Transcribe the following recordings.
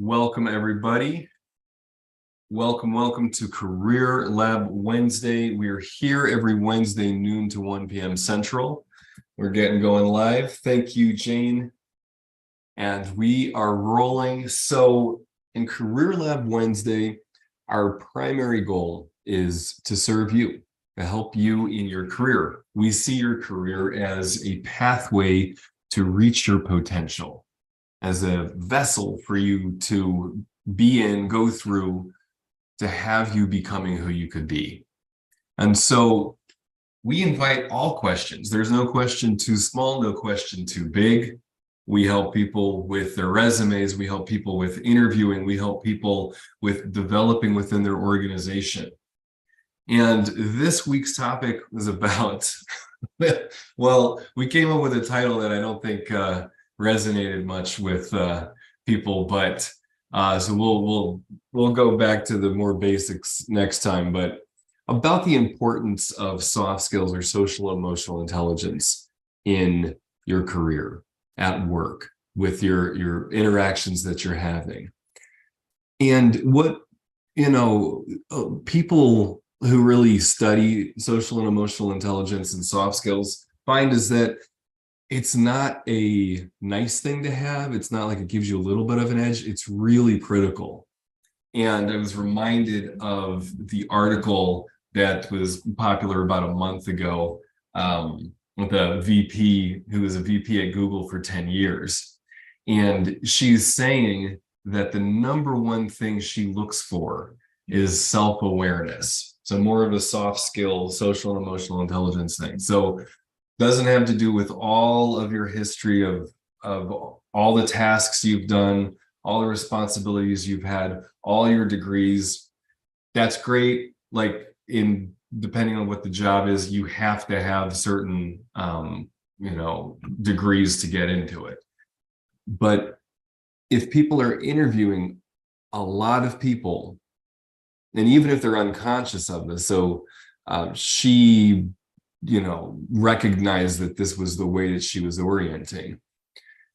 Welcome, everybody. Welcome to Career Lab Wednesday. We are here every Wednesday, noon to 1 p.m. Central. We're getting going live. Thank you, Jane. And we are rolling. So in Career Lab Wednesday, our primary goal is to serve you, to help you in your career. We see your career as a pathway to reach your potential, as a vessel for you to be in, go through, to have you becoming who you could be. And so we invite all questions. There's no question too small, no question too big. We help people with their resumes. We help people with interviewing. We help people with developing within their organization. And this week's topic was about, well, we came up with a title that I don't think resonated much with people, but so we'll go back to the more basics next time, but about the importance of soft skills or social emotional intelligence in your career, at work, with your interactions that you're having. And what, people who really study social and emotional intelligence and soft skills find is that it's not a nice thing to have. It's not like it gives you a little bit of an edge. It's really critical. And I was reminded of the article that was popular about a month ago with a VP who was a VP at Google for 10 years. And she's saying that the number one thing she looks for is self-awareness. So more of a soft skill, social and emotional intelligence thing. So doesn't have to do with all of your history of all the tasks you've done, all the responsibilities you've had, all your degrees. That's great. Like depending on what the job is, you have to have certain degrees to get into it. But if people are interviewing a lot of people, and even if they're unconscious of this, so she recognized that this was the way that she was orienting,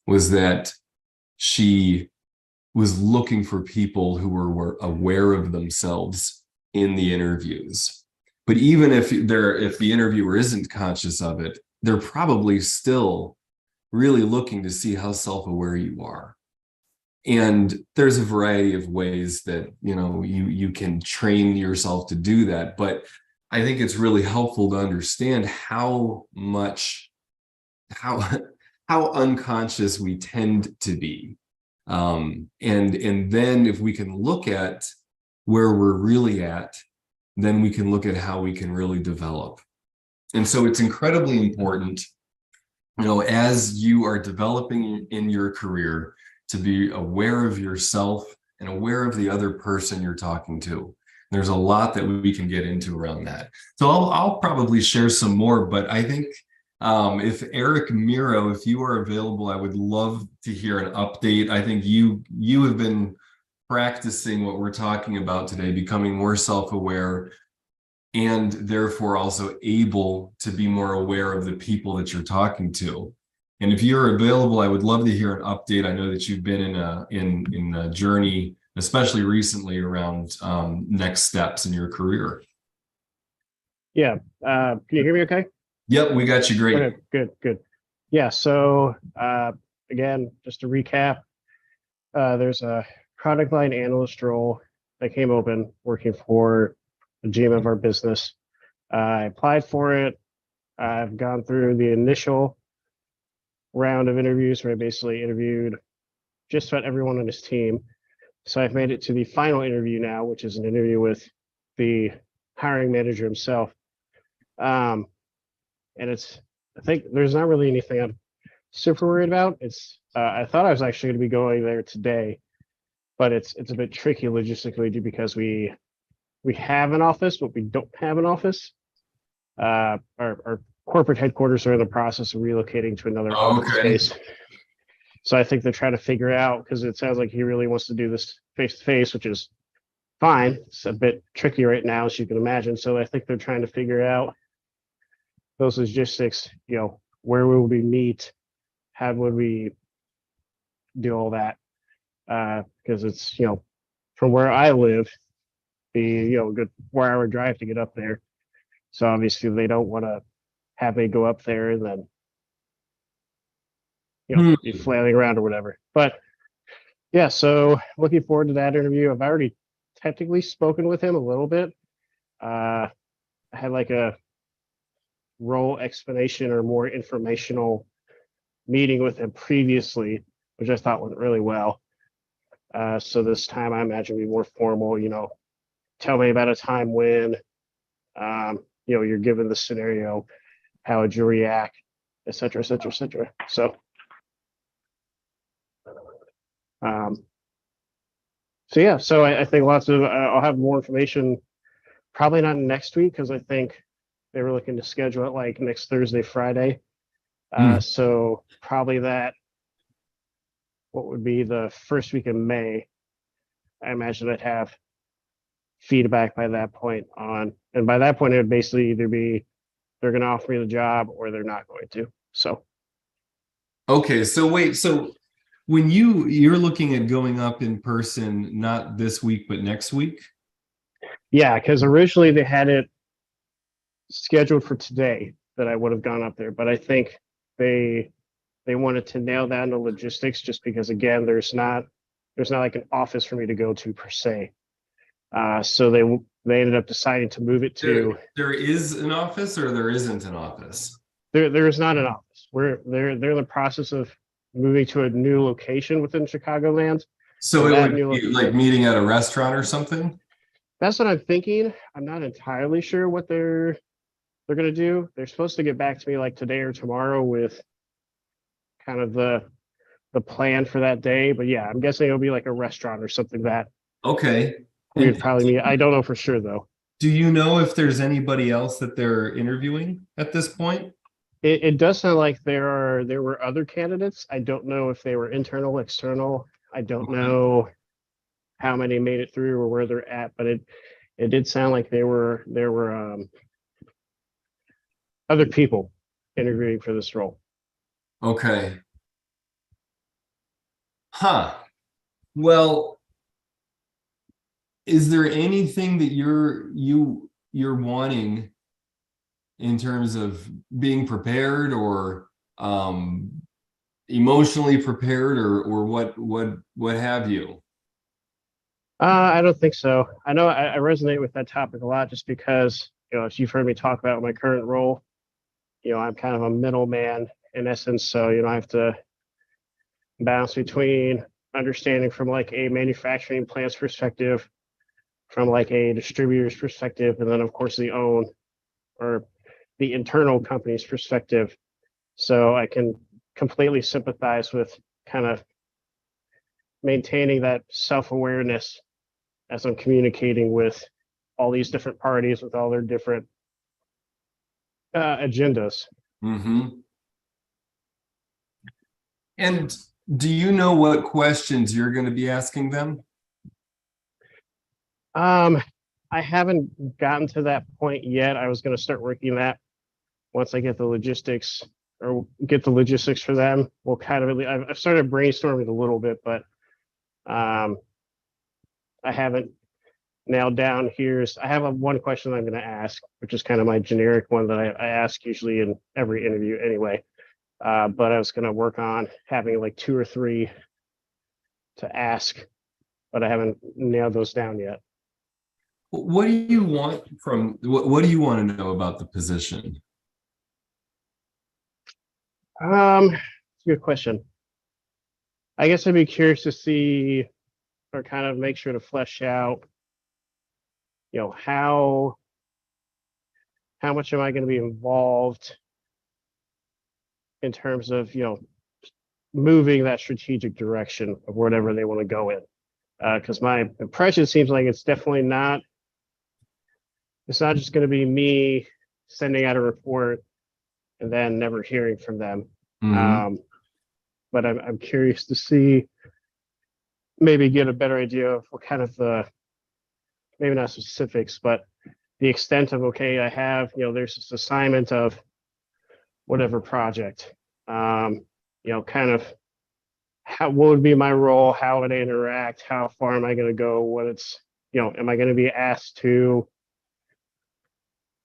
was that she was looking for people who were aware of themselves in the interviews. But even if the interviewer isn't conscious of it, they're probably still really looking to see how self-aware you are. And there's a variety of ways that you can train yourself to do that, but I think it's really helpful to understand how unconscious we tend to be, and then if we can look at where we're really at, then we can look at how we can really develop. And so it's incredibly important, as you are developing in your career, to be aware of yourself and aware of the other person you're talking to. There's a lot that we can get into around that. So I'll probably share some more, but I think if Eric Miro, if you are available, I would love to hear an update. I think you have been practicing what we're talking about today, becoming more self-aware, and therefore also able to be more aware of the people that you're talking to. And if you're available, I would love to hear an update. I know that you've been in a journey, especially recently, around next steps in your career. Yeah. Can you hear me okay? Yep, we got you great. Okay, good. Yeah, so again, just to recap, there's a product line analyst role that came open working for the GM of our business. I applied for it. I've gone through the initial round of interviews where I basically interviewed just about everyone on his team. So I've made it to the final interview now, which is an interview with the hiring manager himself. And I think there's not really anything I'm super worried about. I thought I was actually going to be going there today, but it's a bit tricky logistically because we have an office, but we don't have an office. Our corporate headquarters are in the process of relocating to another office space. So I think they're trying to figure out, because it sounds like he really wants to do this face to face, which is fine. It's a bit tricky right now, as you can imagine. So I think they're trying to figure out those logistics, where will we meet? How would we do all that? because it's, from where I live, a good 4 hour drive to get up there. So obviously they don't want to have me go up there and then, Hmm. be flailing around or whatever. But yeah, so looking forward to that interview. I've already technically spoken with him a little bit. I had like a role explanation or more informational meeting with him previously, which I thought went really well. So this time I imagine be more formal, tell me about a time when, you're given the scenario, how would you react, et cetera, et cetera, et cetera. So, um, so yeah, so I think lots of, I'll have more information, probably not next week, because I think they were looking to schedule it like next Thursday, Friday. Hmm. So probably what would be the first week of May, I imagine I'd have feedback by that point on, and by that point it would basically either be they're going to offer me the job or they're not going to. So Okay, so wait, so when you're looking at going up in person, not this week, but next week? yeah, because originally they had it scheduled for today that I would have gone up there, but I think they they wanted to nail down the logistics just because again there's not like an office for me to go to per se. So they ended up deciding to move it to There is an office or there isn't an office? there is not an office. They're in the process of moving to a new location within Chicagoland. So And it that would new be like meeting at a restaurant or something? that's what I'm thinking. I'm not entirely sure what they're gonna do. They're supposed to get back to me like today or tomorrow with kind of the plan for that day. But yeah, I'm guessing it'll be like a restaurant or something that Okay. we And would probably meet. I don't know for sure though. do you know if there's anybody else that they're interviewing at this point? It does sound like there were other candidates. I don't know if they were internal, external. I don't Okay. know how many made it through or where they're at, but it did sound like there were other people interviewing for this role. Okay. Huh. Well, is there anything that you're wanting in terms of being prepared or emotionally prepared or what have you? I don't think so. I know I resonate with that topic a lot just because, as you've heard me talk about my current role, I'm kind of a middleman in essence. So, I have to balance between understanding from like a manufacturing plant's perspective, from like a distributor's perspective, and then of course the own or the internal company's perspective. So I can completely sympathize with kind of maintaining that self-awareness as I'm communicating with all these different parties with all their different agendas. Mm-hmm. And do you know what questions you're going to be asking them? Um, I haven't gotten to that point yet. I was going to start working that once I get the logistics or get the logistics for them. We'll kind of, I've started brainstorming a little bit, but um, I haven't nailed down. I have one question I'm going to ask, which is kind of my generic one that I ask usually in every interview anyway. But I was going to work on having like two or three to ask, but I haven't nailed those down yet. What do you want from what do you want to know about the position? It's a good question. I guess I'd be curious to see or kind of make sure to flesh out, how much am I going to be involved in terms of, moving that strategic direction of whatever they want to go in. Because my impression seems like it's not just going to be me sending out a report and then never hearing from them. Mm-hmm. But I'm curious to see, maybe get a better idea of what kind of maybe not specifics, but the extent of, okay, I have, there's this assignment of whatever project, kind of what would be my role? How would I interact? How far am I going to go? Am I going to be asked to,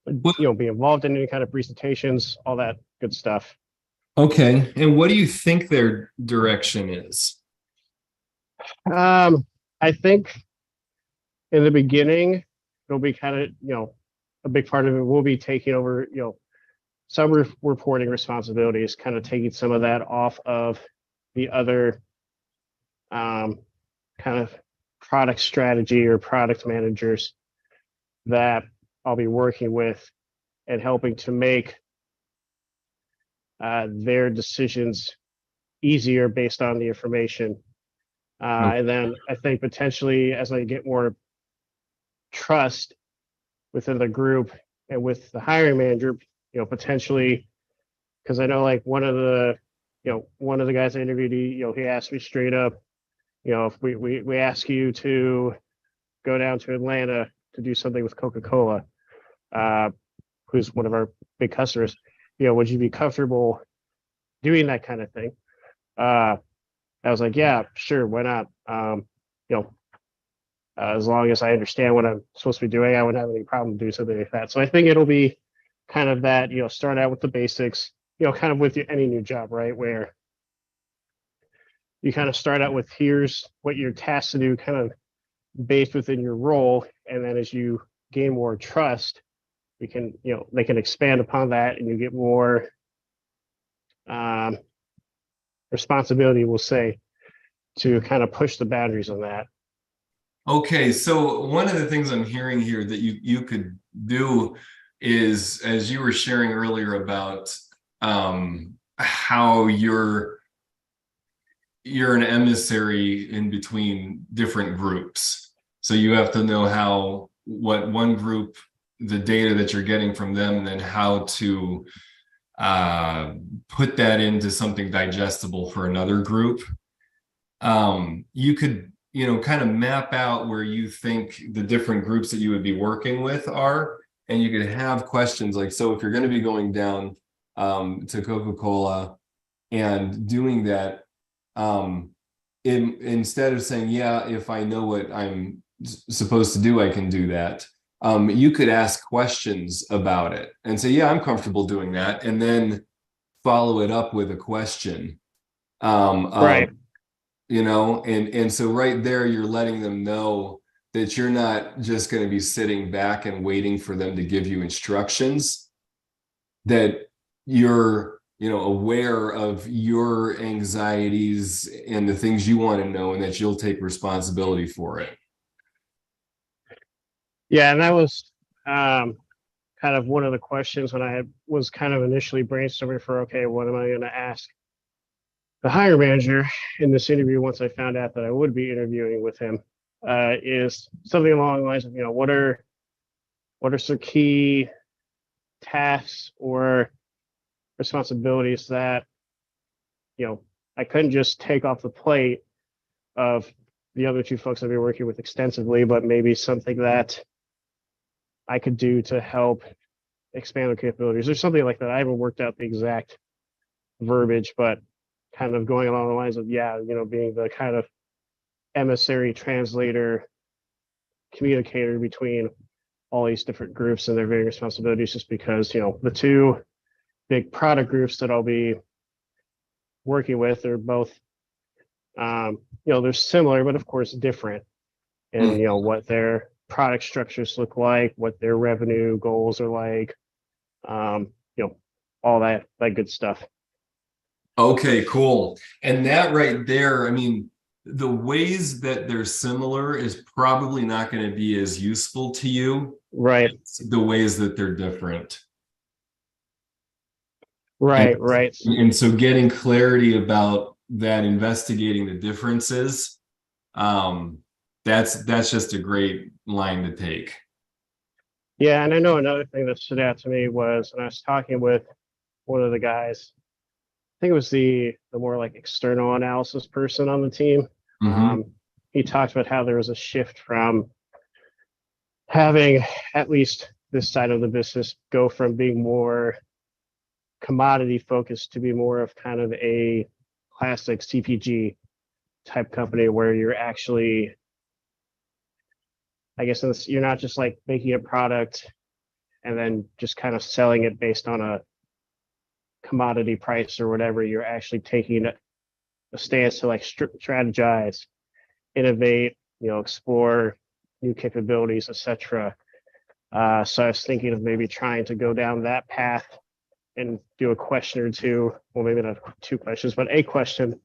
What, be involved in any kind of presentations, all that good stuff. okay. And what do you think their direction is? I think in the beginning, it'll be kind of, a big part of it will be taking over, some reporting responsibilities, kind of taking some of that off of the other kind of product strategy or product managers that I'll be working with and helping to make their decisions easier based on the information. And then I think potentially as I get more trust within the group and with the hiring manager, potentially, because I know like one of the guys I interviewed, he asked me straight up, if we ask you to go down to Atlanta to do something with Coca-Cola, who's one of our big customers, would you be comfortable doing that kind of thing? I was like, yeah, sure, why not? As long as I understand what I'm supposed to be doing, I wouldn't have any problem doing something like that. So I think it'll be kind of that, start out with the basics, kind of with any new job, right? Where you kind of start out with here's what you're tasked to do, kind of based within your role. And then as you gain more trust, they can expand upon that and you get more responsibility, we'll say, to kind of push the boundaries on that. Okay, so one of the things I'm hearing here that you could do is, as you were sharing earlier about how you're an emissary in between different groups. So you have to know what one group, the data that you're getting from them, and then how to put that into something digestible for another group. You could, kind of map out where you think the different groups that you would be working with are, and you could have questions like, so if you're going to be going down to Coca-Cola and doing that, instead of saying, yeah, if I know what I'm supposed to do, I can do that. You could ask questions about it and say, yeah, I'm comfortable doing that. And then follow it up with a question. Right. And so right there, you're letting them know that you're not just going to be sitting back and waiting for them to give you instructions, that you're aware of your anxieties and the things you want to know, and that you'll take responsibility for it. Yeah, and that was kind of one of the questions when I was kind of initially brainstorming for, okay, what am I going to ask the hiring manager in this interview once I found out that I would be interviewing with him, is something along the lines of, what are some key tasks or responsibilities that I couldn't just take off the plate of the other two folks I've been working with extensively, but maybe something that I could do to help expand their capabilities or something like that. I haven't worked out the exact verbiage, but kind of going along the lines of, being the kind of emissary, translator, communicator between all these different groups and their varying responsibilities, just because, the two big product groups that I'll be working with are both, they're similar, but of course different in, what their product structures look like, what their revenue goals are like, all that good stuff. Okay, cool. And that right there, I mean, the ways that they're similar is probably not going to be as useful to you, Right. as the ways that they're different. Right. Right. And so getting clarity about that, investigating the differences, that's just a great line to take. Yeah, and I know another thing that stood out to me was when I was talking with one of the guys, I think it was the more like external analysis person on the team. He talked about how there was a shift from having at least this side of the business go from being more commodity focused to be more of kind of a classic CPG type company where you're actually, I guess, you're not just like making a product and then just kind of selling it based on a commodity price or whatever. You're actually taking a stance to like strategize, innovate, explore new capabilities, etc. So I was thinking of maybe trying to go down that path and do a question or two. Well, maybe not 2 questions, but a question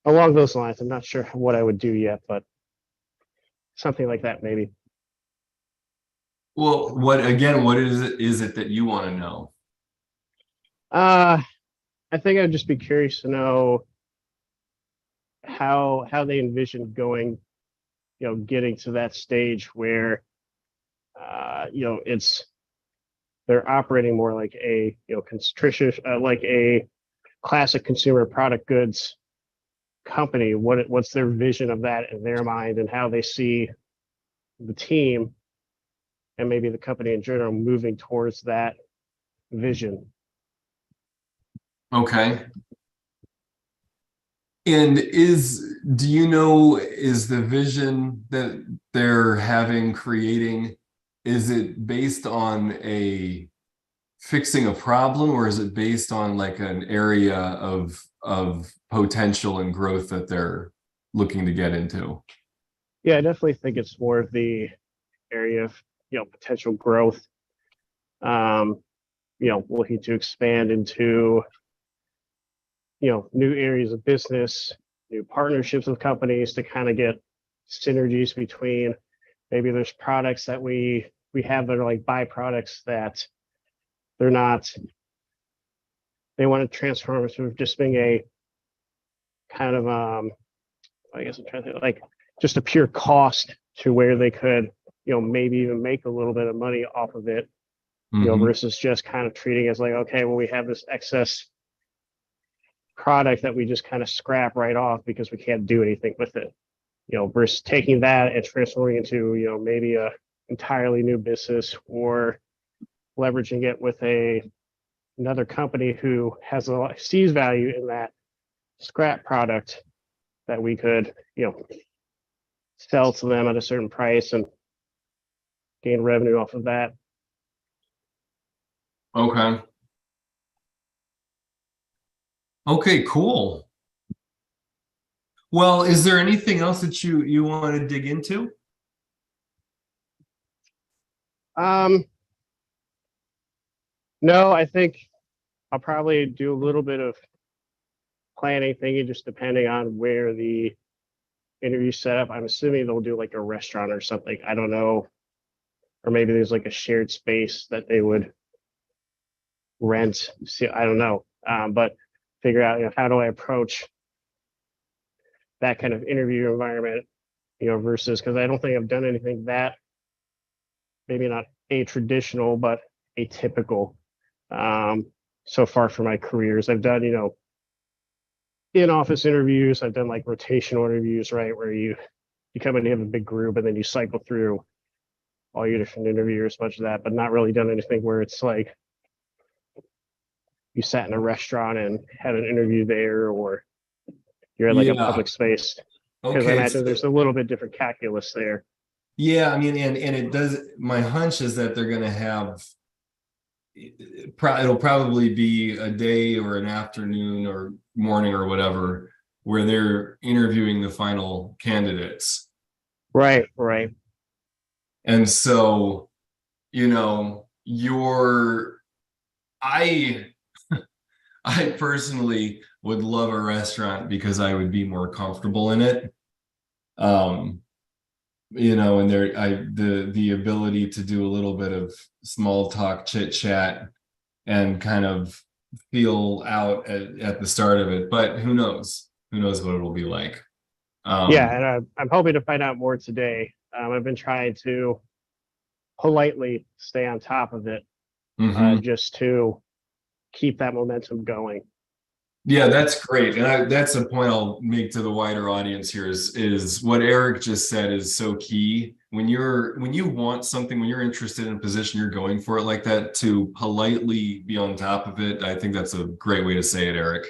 along those lines. I'm not sure what I would do yet, but something like that maybe. Well, what is it that you want to know? I think I'd just be curious to know how they envision going, getting to that stage where it's they're operating more like a like a classic consumer product goods company. What's their vision of that in their mind, and how they see the team and maybe the company in general moving towards that vision. Okay. And do you know, is the vision that they're creating, is it based on fixing a problem, or is it based on like an area of potential and growth that they're looking to get into? Yeah, I definitely think it's more of the area of potential growth. Looking to expand into new areas of business, new partnerships with companies to kind of get synergies between, maybe there's products that we have that are like byproducts that they're not, they want to transform from just being a kind of I guess I'm trying to think, like just a pure cost to where they could maybe even make a little bit of money off of it, versus just kind of treating it as like, okay, well, we have this excess product that we just kind of scrap right off because we can't do anything with it, versus taking that and transforming into maybe a entirely new business, or leveraging it with another company who sees value in that scrap product that we could sell to them at a certain price and gain revenue off of that. Okay. Okay, cool. Well, is there anything else that you want to dig into? No, I think I'll probably do a little bit of planning thinking, just depending on where the interview set up. I'm assuming they'll do like a restaurant or something. I don't know. Or maybe there's like a shared space that they would rent. See, I don't know. But figure out, how do I approach that kind of interview environment, versus, because I don't think I've done anything that, maybe not a traditional, but atypical so far for my careers. I've done, in-office interviews. I've done like rotational interviews, right, where you come in, you have a big group, and then you cycle through all your different interviewers, much of that, but not really done anything where it's like you sat in a restaurant and had an interview there, or you're at like a public space. Because I imagine there's a little bit different calculus there. Yeah, I mean, and it does. My hunch is that they're going to have. It'll probably be a day or an afternoon or morning or whatever where they're interviewing the final candidates. Right, right. And so, I personally would love a restaurant because I would be more comfortable in it. And the ability to do a little bit of small talk, chit chat, and kind of feel out at the start of it. But who knows what it'll be like. Yeah, and I'm hoping to find out more today. I've been trying to politely stay on top of it, just to keep that momentum going. Yeah, that's great. And that's a point I'll make to the wider audience here is what Eric just said is so key. When you want something, when you're interested in a position, you're going for it like that, to politely be on top of it. I think that's a great way to say it, Eric.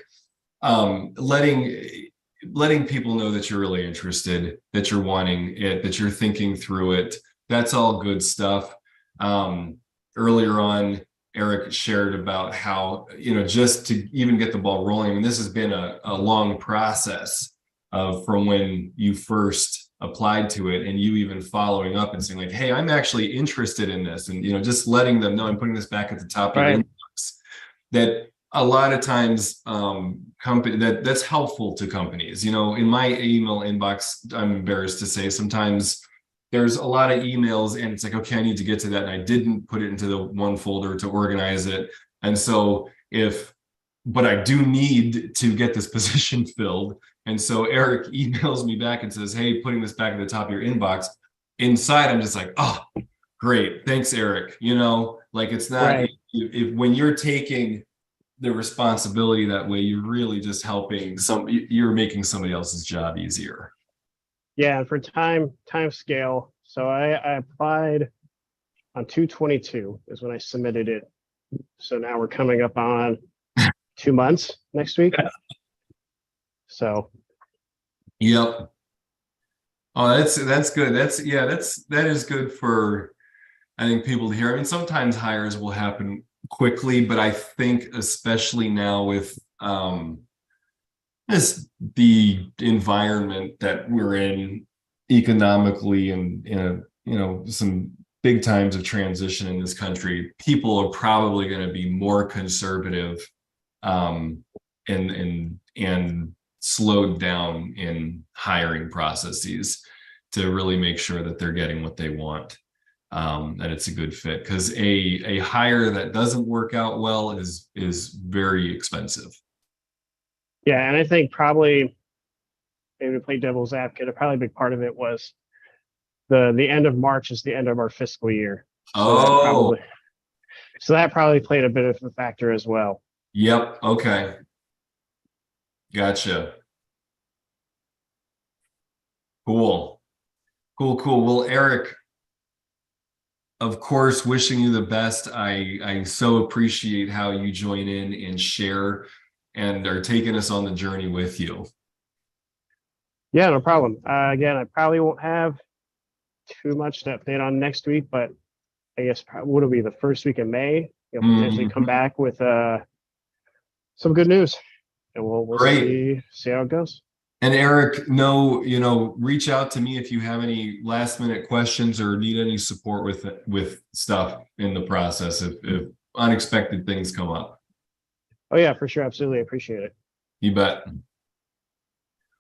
letting people know that you're really interested, that you're wanting it, that you're thinking through it. That's all good stuff. Earlier on, Eric shared about how, just to even get the ball rolling, and this has been a long process from when you first applied to it, and you even following up and saying like, hey, I'm actually interested in this, and just letting them know I'm putting this back at the top of your inbox. That a lot of times that's helpful to companies. In my email inbox, I'm embarrassed to say sometimes there's a lot of emails and it's like, okay, I need to get to that, and I didn't put it into the one folder to organize it. And so but I do need to get this position filled. And so Eric emails me back and says, hey, putting this back at the top of your inbox. Inside, I'm just like, oh, great. Thanks, Eric. Like it's not, if when you're taking the responsibility that way, you're really just helping you're making somebody else's job easier. Yeah, and for time scale, so I applied on 2/22 is when I submitted it. So now we're coming up on 2 months next week. So yep. Oh, that's good. That is good for, I think, people to hear. I mean, sometimes hires will happen quickly, but I think especially now with the environment that we're in economically, and some big times of transition in this country, people are probably going to be more conservative and slowed down in hiring processes to really make sure that they're getting what they want, that it's a good fit, because a hire that doesn't work out well is very expensive. yeah, and I think probably, maybe to play devil's advocate, probably a big part of it was the end of March is the end of our fiscal year. So that probably played a bit of a factor as well. Yep. Okay. Gotcha. Cool. Well, Eric, of course, wishing you the best. I so appreciate how you join in and share and are taking us on the journey with you. Yeah, no problem. Again, I probably won't have too much to update on next week, but I guess what will be the first week of May? You'll potentially come back with some good news, and we'll see how it goes. And Eric, reach out to me if you have any last minute questions or need any support with stuff in the process, if unexpected things come up. Oh yeah, for sure. Absolutely. I appreciate it. You bet.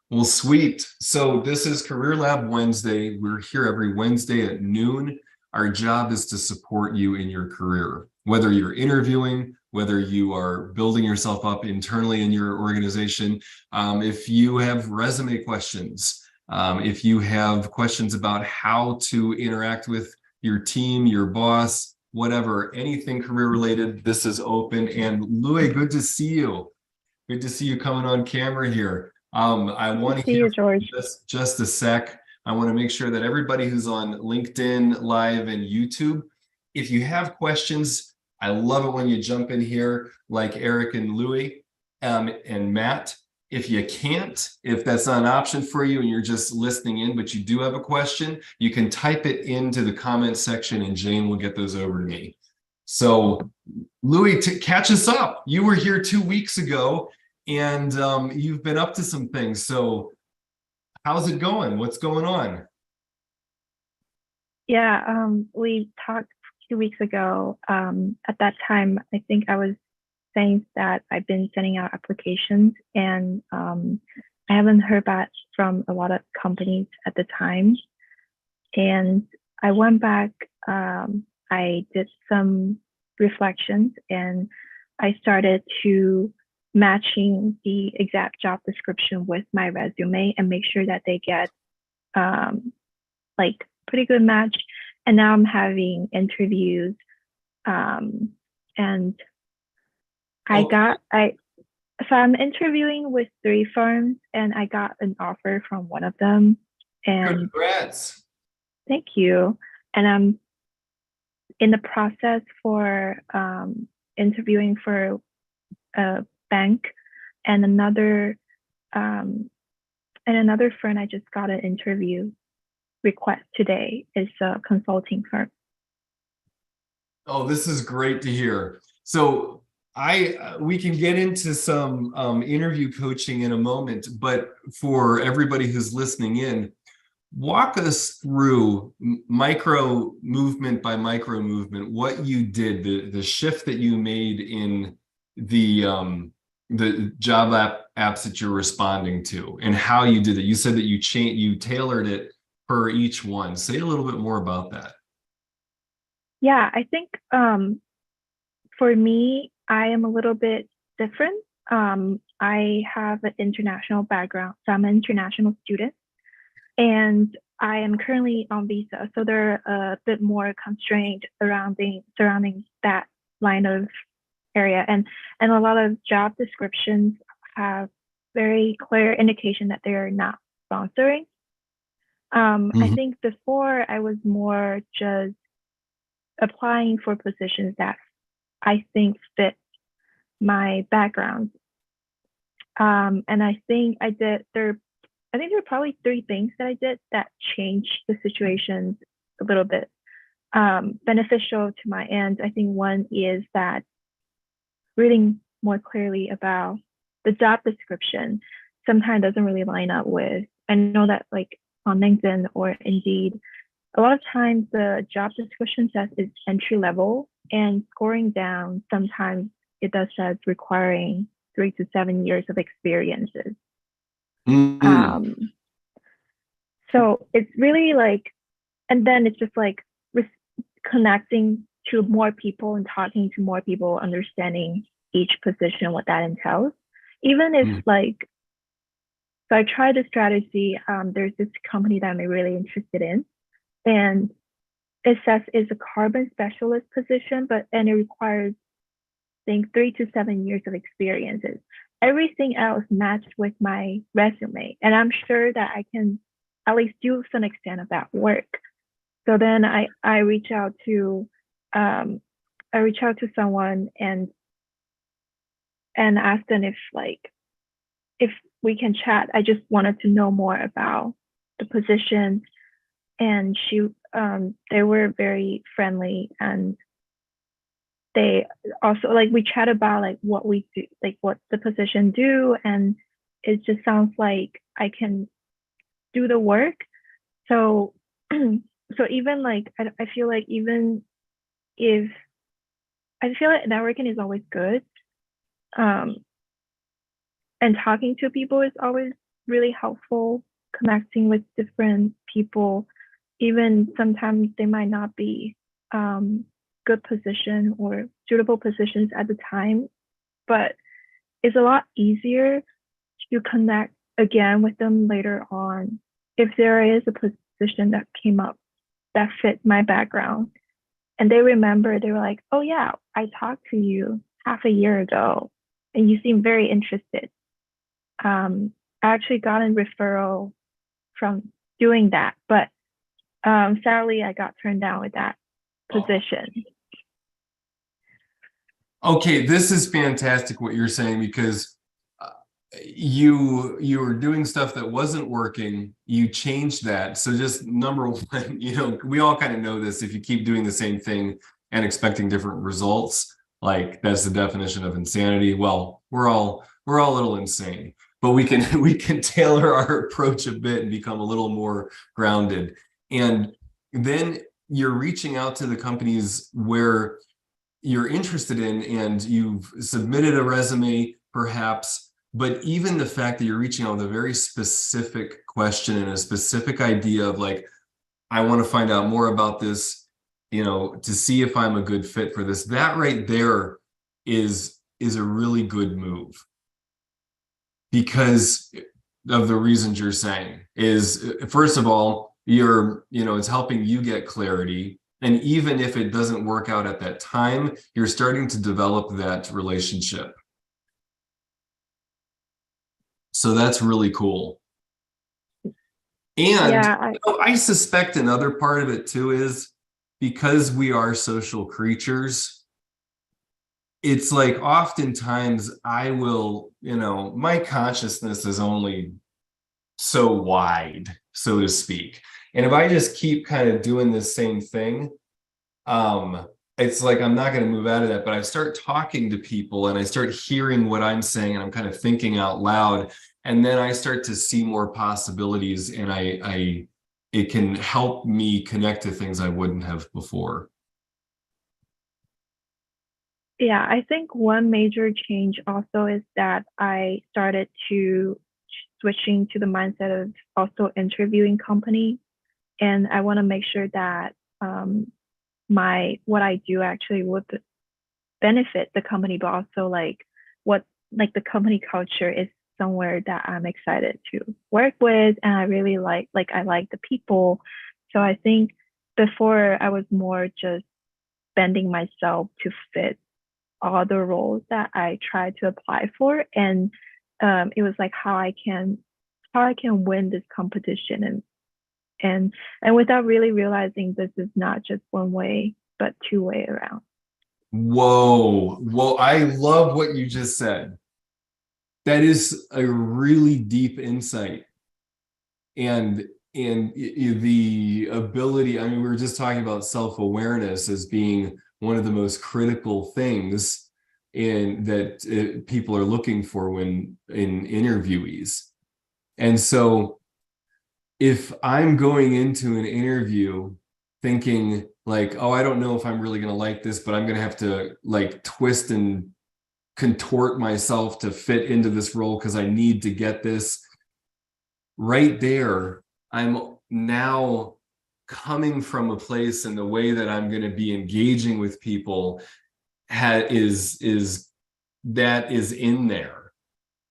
Well, sweet. So this is Career Lab Wednesday. We're here every Wednesday at noon. Our job is to support you in your career, whether you're interviewing, whether you are building yourself up internally in your organization. If you have resume questions, if you have questions about how to interact with your team, your boss, whatever, anything career related, this is open. And Louis, good to see you. Good to see you coming on camera here. I want to hear George. Just a sec. I want to make sure that everybody who's on LinkedIn Live and YouTube, if you have questions, I love it when you jump in here like Eric and Louis and Matt. If you can't, if that's not an option for you and you're just listening in, but you do have a question, you can type it into the comment section and Jane will get those over to me. So Louis, catch us up. You were here 2 weeks ago and you've been up to some things. So how's it going? What's going on? Yeah, we talked 2 weeks ago. At that time, I think I was saying that I've been sending out applications and I haven't heard back from a lot of companies at the time. And I went back, I did some reflections and I started to matching the exact job description with my resume and make sure that they get like pretty good match. And now I'm having interviews and so I'm interviewing with 3 firms and I got an offer from one of them. And congrats. Thank you. And I'm in the process for interviewing for a bank and another and another firm I just got an interview request today is a consulting firm. Oh, this is great to hear. So we can get into some interview coaching in a moment, but for everybody who's listening in, walk us through micro movement by micro movement, what you did, the shift that you made in the job apps that you're responding to, and how you did it. You said that you tailored it per each one. Say a little bit more about that. Yeah, I think for me, I am a little bit different. I have an international background, so I'm an international student, and I am currently on visa, so they're a bit more constrained surrounding that line of area, and a lot of job descriptions have very clear indication that they are not sponsoring. I think before I was more just applying for positions that I think fit my background. And I think there were probably 3 things that I did that changed the situations a little bit beneficial to my end. I think one is that reading more clearly about the job description sometimes doesn't really line up with, I know that like on LinkedIn or Indeed, a lot of times the job description says it's entry level, and scoring down, sometimes it does says requiring 3 to 7 years of experiences. So it's really like, and then it's just like connecting to more people and talking to more people, understanding each position, what that entails. Even if like, so I tried a strategy, there's this company that I'm really interested in, and it says it's a carbon specialist position, and it requires, I think, 3 to 7 years of experiences. Everything else matched with my resume, and I'm sure that I can at least do some extent of that work. So then I reach out to someone and ask them if we can chat. I just wanted to know more about the position, and they were very friendly, and they also we chat about what we do, what the position do, and it just sounds like I can do the work. So even I feel like even if I feel like networking is always good, and talking to people is always really helpful, connecting with different people, even sometimes they might not be good position or suitable positions at the time, but it's a lot easier to connect again with them later on if there is a position that came up that fit my background, and they remember, they were like, oh yeah, I talked to you half a year ago and you seem very interested. I actually got a referral from doing that, but sadly I got turned down with that position. Okay, this is fantastic what you're saying, because you were doing stuff that wasn't working, you changed that. So just number one, we all kind of know this, if you keep doing the same thing and expecting different results, like that's the definition of insanity. Well, we're all a little insane, but we can tailor our approach a bit and become a little more grounded. And then you're reaching out to the companies where you're interested in, and you've submitted a resume perhaps, but even the fact that you're reaching out with a very specific question and a specific idea of I want to find out more about this, to see if I'm a good fit for this, that right there is a really good move, because of the reasons you're saying. Is, first of all, it's helping you get clarity. And even if it doesn't work out at that time, you're starting to develop that relationship. So that's really cool. And yeah, I suspect another part of it too is because we are social creatures, it's oftentimes I will, my consciousness is only so wide, so to speak. And if I just keep kind of doing the same thing, it's like I'm not going to move out of that, but I start talking to people and I start hearing what I'm saying and I'm kind of thinking out loud, and then I start to see more possibilities, and it can help me connect to things I wouldn't have before. Yeah, I think one major change also is that I started to switching to the mindset of also interviewing company, and I want to make sure that what I do actually would benefit the company, but also like the company culture is somewhere that I'm excited to work with, and I really like I like the people. So I think before I was more just bending myself to fit all the roles that I tried to apply for, and it was like how I can win this competition, and without really realizing this is not just one way but two-way around. Whoa, I love what you just said. That is a really deep insight, and the ability, I mean, we were just talking about self-awareness as being one of the most critical things that people are looking for when in interviewees. And so if I'm going into an interview thinking like, oh, I don't know if I'm really going to like this, but I'm going to have to like twist and contort myself to fit into this role because I need to get this, right there, I'm now coming from a place, and the way that I'm going to be engaging with people is in there.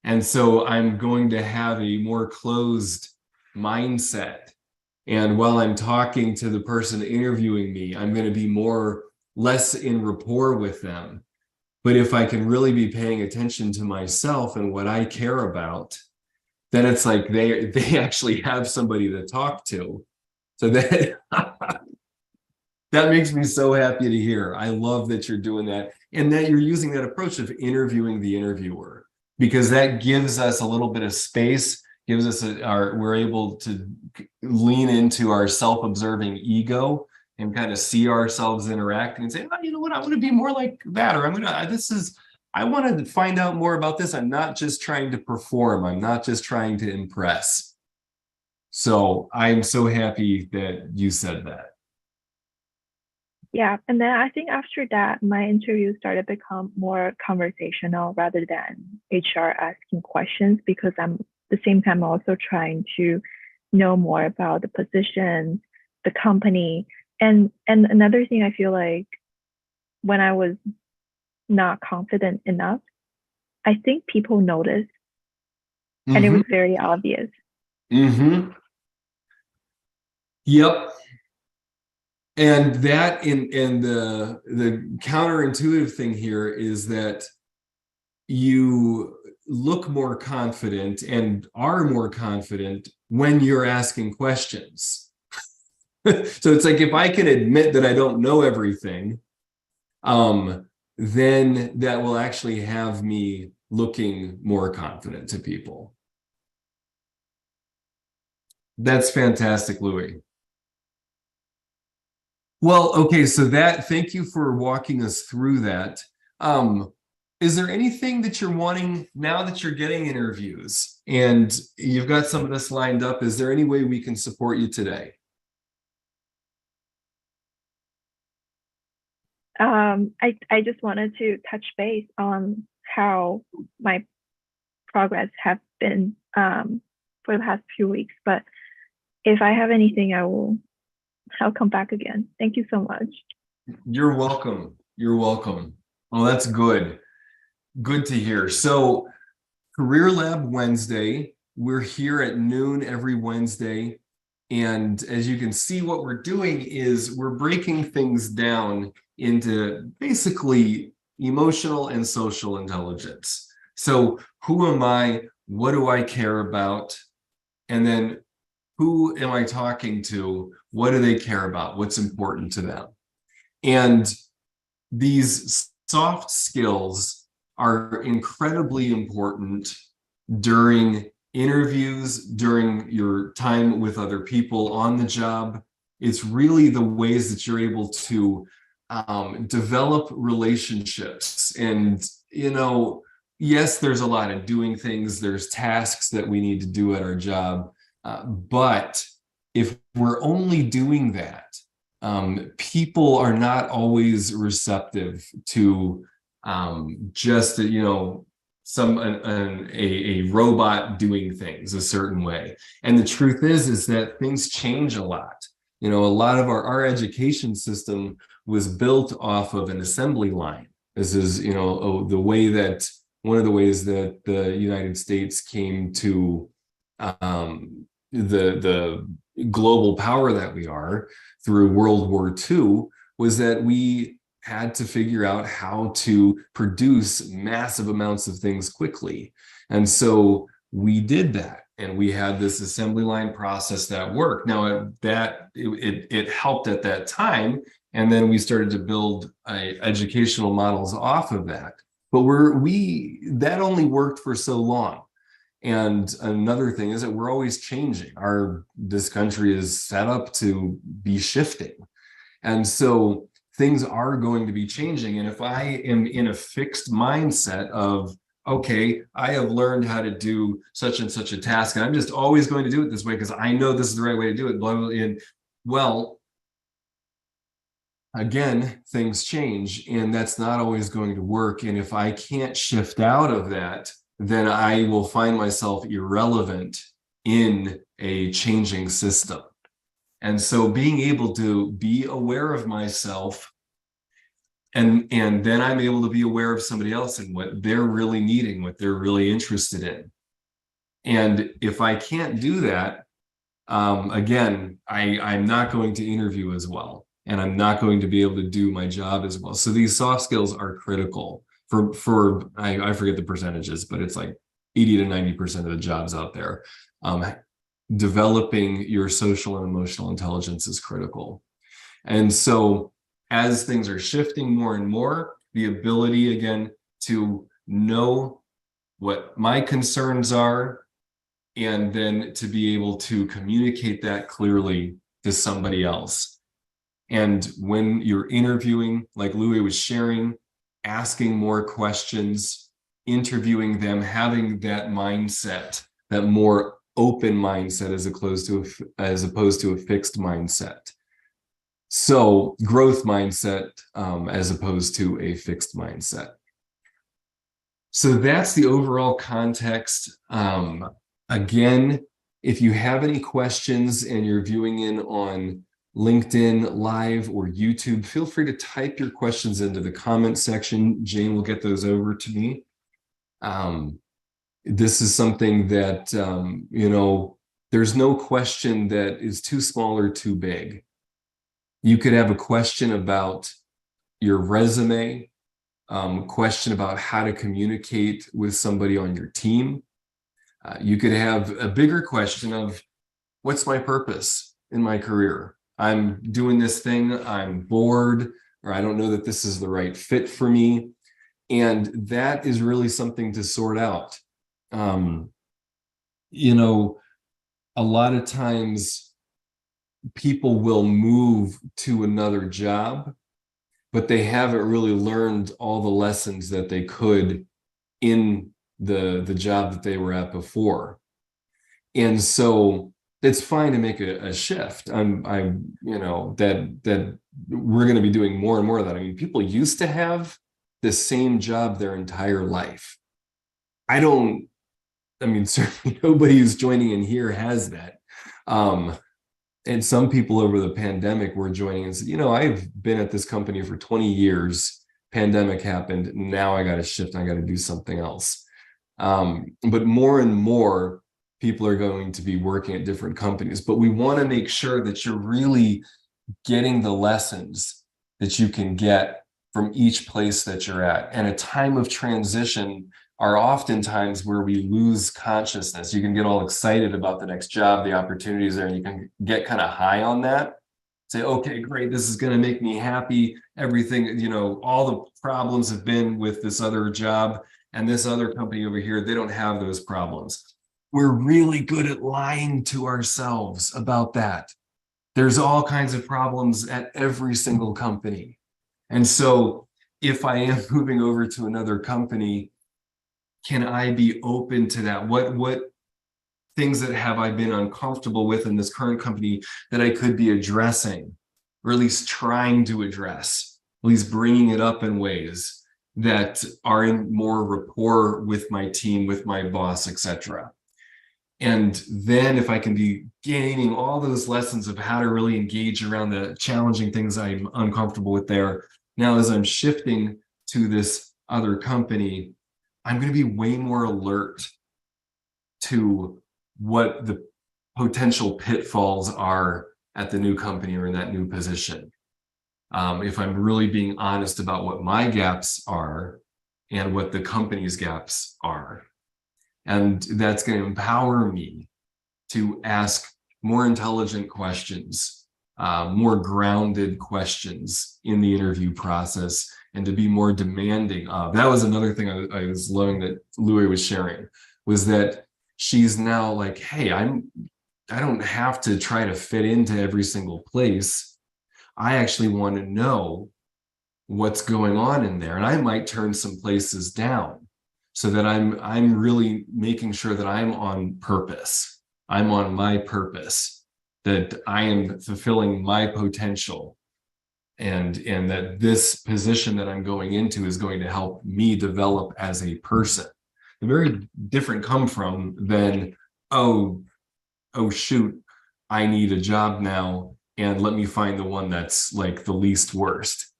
And so I'm going to have a more closed mindset. And while I'm talking to the person interviewing me, I'm going to be less in rapport with them. But if I can really be paying attention to myself and what I care about, then it's like they actually have somebody to talk to. So that that makes me so happy to hear. I love that you're doing that, and that you're using that approach of interviewing the interviewer, because that gives us a little bit of space, gives us we're able to lean into our self-observing ego and kind of see ourselves interacting and say, oh, you know what, I want to be more like that, or I want to find out more about this. I'm not just trying to perform. I'm not just trying to impress. So I'm so happy that you said that. Yeah, and then I think after that, my interviews started to become more conversational rather than HR asking questions, because I'm at the same time also trying to know more about the position, the company. And another thing I feel like when I was not confident enough, I think people noticed, and it was very obvious. Mm-hmm. Yep. And that in the counterintuitive thing here is that you look more confident and are more confident when you're asking questions. So it's like, if I can admit that I don't know everything, then that will actually have me looking more confident to people. That's fantastic, Louis. Well, okay, so thank you for walking us through that. Is there anything that you're wanting now that you're getting interviews and you've got some of this lined up? Is there any way we can support you today? I just wanted to touch base on how my progress have been for the past few weeks. But if I have anything, I'll come back again. Thank you so much. You're welcome. You're welcome. Oh, that's good. Good to hear. So Career Lab Wednesday, we're here at noon every Wednesday. And as you can see, what we're doing is we're breaking things down into basically emotional and social intelligence. So who am I? What do I care about? And then who am I talking to? What do they care about? What's important to them? And these soft skills are incredibly important during interviews, during your time with other people on the job. It's really the ways that you're able to develop relationships. And, yes, there's a lot of doing things, there's tasks that we need to do at our job. But if we're only doing that, people are not always receptive to just, a robot doing things a certain way. And the truth is that things change a lot. A lot of our education system was built off of an assembly line. This is, the way that one of the ways that the United States came to the global power that we are through World War II was that we had to figure out how to produce massive amounts of things quickly. And so we did that. And we had this assembly line process that worked. Now it helped at that time. And then we started to build educational models off of that. But that only worked for so long. And another thing is that we're always changing. This country is set up to be shifting. And so things are going to be changing. And if I am in a fixed mindset of, okay, I have learned how to do such and such a task, and I'm just always going to do it this way because I know this is the right way to do it, blah, blah, blah. And well, again, things change, and that's not always going to work. And if I can't shift out of that, then I will find myself irrelevant in a changing system. And so being able to be aware of myself, and then I'm able to be aware of somebody else and what they're really needing, what they're really interested in. And if I can't do that, again, I'm not going to interview as well, and I'm not going to be able to do my job as well. So these soft skills are critical for I forget the percentages, but it's like 80 to 90% of the jobs out there. Developing your social and emotional intelligence is critical. And so as things are shifting more and more, the ability, again, to know what my concerns are, and then to be able to communicate that clearly to somebody else. And when you're interviewing, like Louis was sharing, asking more questions, interviewing them, having that mindset, that more open mindset as opposed to a fixed mindset. So growth mindset as opposed to a fixed mindset. So that's the overall context. Again, if you have any questions and you're viewing in on LinkedIn Live or YouTube, feel free to type your questions into the comment section. Jane will get those over to me. This is something that, there's no question that is too small or too big. You could have a question about your resume, question about how to communicate with somebody on your team. You could have a bigger question of, what's my purpose in my career? I'm doing this thing, I'm bored, or I don't know that this is the right fit for me. And that is really something to sort out. A lot of times people will move to another job, but they haven't really learned all the lessons that they could in the job that they were at before. And so it's fine to make a shift. That we're going to be doing more and more of that. I mean, people used to have the same job their entire life. Certainly nobody who's joining in here has that. And some people over the pandemic were joining and said, I've been at this company for 20 years. Pandemic happened. Now I got to shift. I got to do something else. But more and more people are going to be working at different companies. But we want to make sure that you're really getting the lessons that you can get from each place that you're at. And a time of transition are oftentimes where we lose consciousness. You can get all excited about the next job, the opportunities there, and you can get kind of high on that. Say, okay, great, this is going to make me happy. Everything, all the problems have been with this other job, and this other company over here, they don't have those problems. we're really good at lying to ourselves about that. There's all kinds of problems at every single company. And so if I am moving over to another company, can I be open to that? What things that have I been uncomfortable with in this current company that I could be addressing, or at least trying to address, at least bringing it up in ways that are in more rapport with my team, with my boss, etc. And then if I can be gaining all those lessons of how to really engage around the challenging things I'm uncomfortable with there, now as I'm shifting to this other company, I'm going to be way more alert to what the potential pitfalls are at the new company or in that new position. If I'm really being honest about what my gaps are and what the company's gaps are. And that's going to empower me to ask more intelligent questions, more grounded questions in the interview process, and to be more demanding of. That was another thing I was loving that Louie was sharing, was that she's now like, hey, I don't have to try to fit into every single place. I actually want to know what's going on in there, and I might turn some places down so that I'm really making sure that I'm on purpose. I'm on my purpose, that I am fulfilling my potential, and that this position that I'm going into is going to help me develop as a person. A very different come from than, oh shoot, I need a job now, and let me find the one that's like the least worst.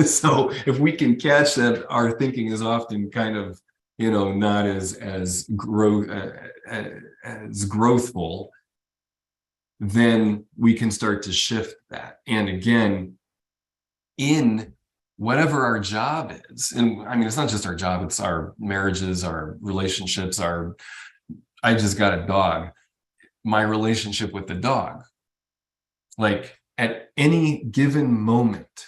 So if we can catch that, our thinking is often kind of, not as growthful, then we can start to shift that. And again, in whatever our job is, and I mean, it's not just our job, it's our marriages, our relationships, I just got a dog, my relationship with the dog. Like at any given moment,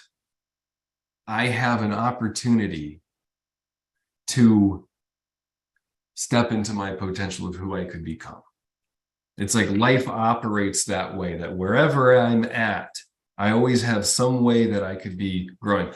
I have an opportunity to step into my potential of who I could become. It's like life operates that way, that wherever I'm at, I always have some way that I could be growing.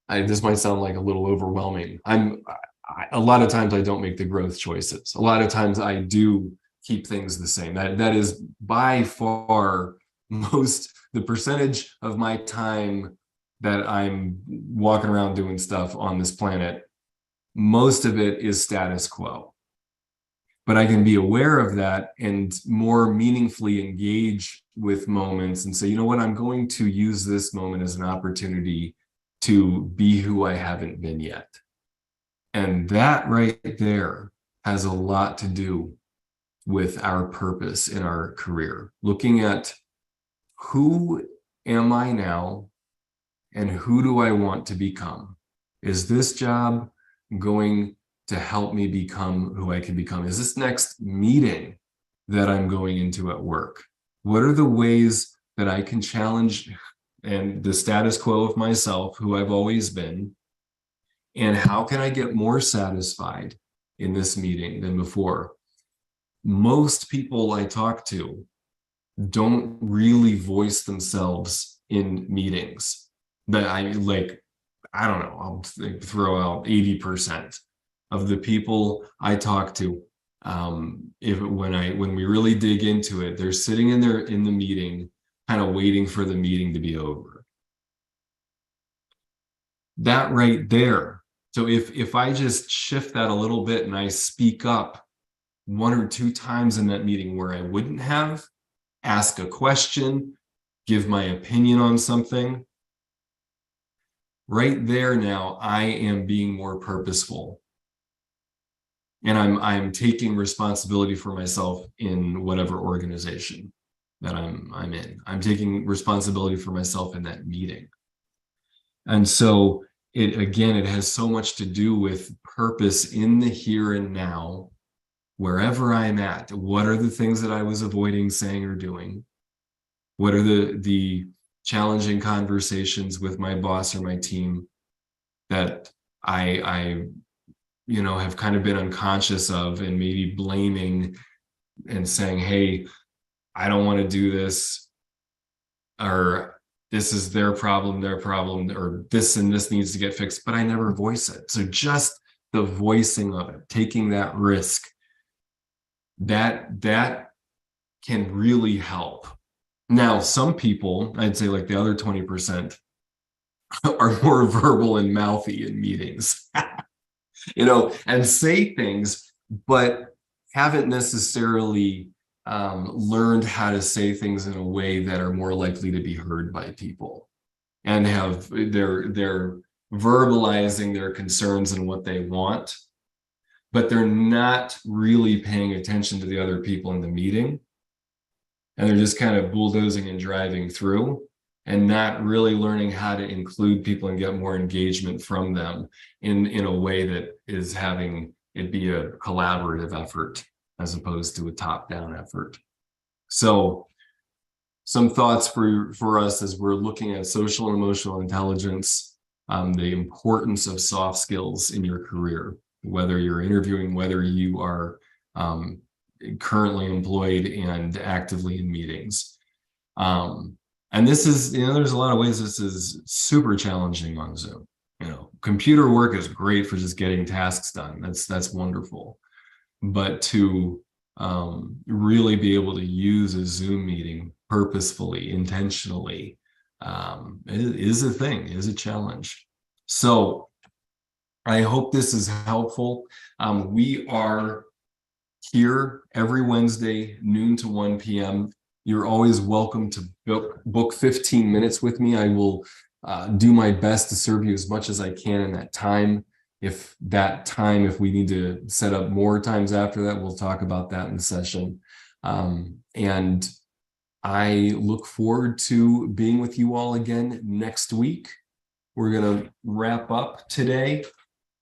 This might sound like a little overwhelming. A lot of times I don't make the growth choices. A lot of times I do keep things the same. That is by far the percentage of my time that I'm walking around doing stuff on this planet. Most of it is status quo. But I can be aware of that and more meaningfully engage with moments and say, you know what, I'm going to use this moment as an opportunity to be who I haven't been yet. And that right there has a lot to do with our purpose in our career. Looking at who am I now and who do I want to become? Is this job going to help me become who I can become? Is this next meeting that I'm going into at work? What are the ways that I can challenge and the status quo of myself, who I've always been? And how can I get more satisfied in this meeting than before? Most people I talk to don't really voice themselves in meetings. But I don't know, I'll throw out 80% of the people I talk to, when we really dig into it, they're sitting in the meeting, kind of waiting for the meeting to be over. That right there. So if I just shift that a little bit and I speak up 1 or 2 times in that meeting where I wouldn't have, ask a question, give my opinion on something, right there now, I am being more purposeful. And I'm taking responsibility for myself in whatever organization that I'm in. I'm taking responsibility for myself in that meeting. And so it has so much to do with purpose in the here and now, wherever I'm at. What are the things that I was avoiding saying or doing? What are the challenging conversations with my boss or my team that I have kind of been unconscious of and maybe blaming and saying, hey, I don't want to do this, or this is their problem, or this and this needs to get fixed, but I never voice it. So just the voicing of it, taking that risk, that can really help. Now, some people, I'd say like the other 20%, are more verbal and mouthy in meetings, and say things, but haven't necessarily learned how to say things in a way that are more likely to be heard by people, and they're verbalizing their concerns and what they want, but they're not really paying attention to the other people in the meeting. And they're just kind of bulldozing and driving through and not really learning how to include people and get more engagement from them in a way that is having it be a collaborative effort as opposed to a top-down effort. So some thoughts for us as we're looking at social and emotional intelligence, the importance of soft skills in your career, whether you're interviewing, whether you are currently employed and actively in meetings. And this is, there's a lot of ways this is super challenging on Zoom. Computer work is great for just getting tasks done. That's wonderful. But to really be able to use a Zoom meeting purposefully, intentionally, is a thing, is a challenge. So I hope this is helpful. We are here every Wednesday, noon to 1 p.m. You're always welcome to book 15 minutes with me. I will do my best to serve you as much as I can in that time. If we need to set up more times after that, we'll talk about that in the session. And I look forward to being with you all again next week. We're going to wrap up today.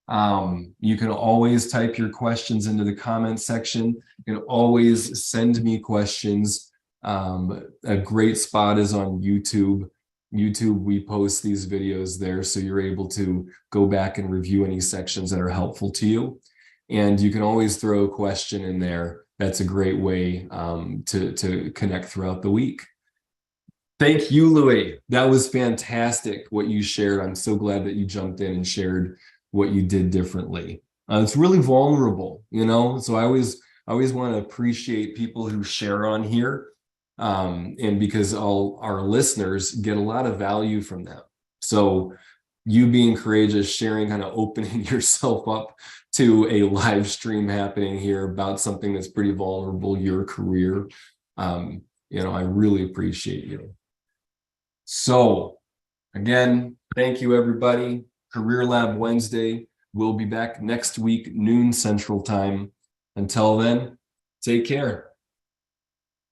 You can always type your questions into the comment section. You can always send me questions. A great spot is on YouTube. We post these videos there, so you're able to go back and review any sections that are helpful to you. And you can always throw a question in there. That's a great way to connect throughout the week. Thank you, Louis. That was fantastic what you shared. I'm so glad that you jumped in and shared what you did differently. It's really vulnerable, so I always want to appreciate people who share on here, and because all our listeners get a lot of value from them. So you being courageous, sharing, kind of opening yourself up to a live stream happening here about something that's pretty vulnerable, your career, I really appreciate you. So again, thank you, everybody. Career Lab Wednesday. We'll be back next week, noon Central Time. Until then, take care.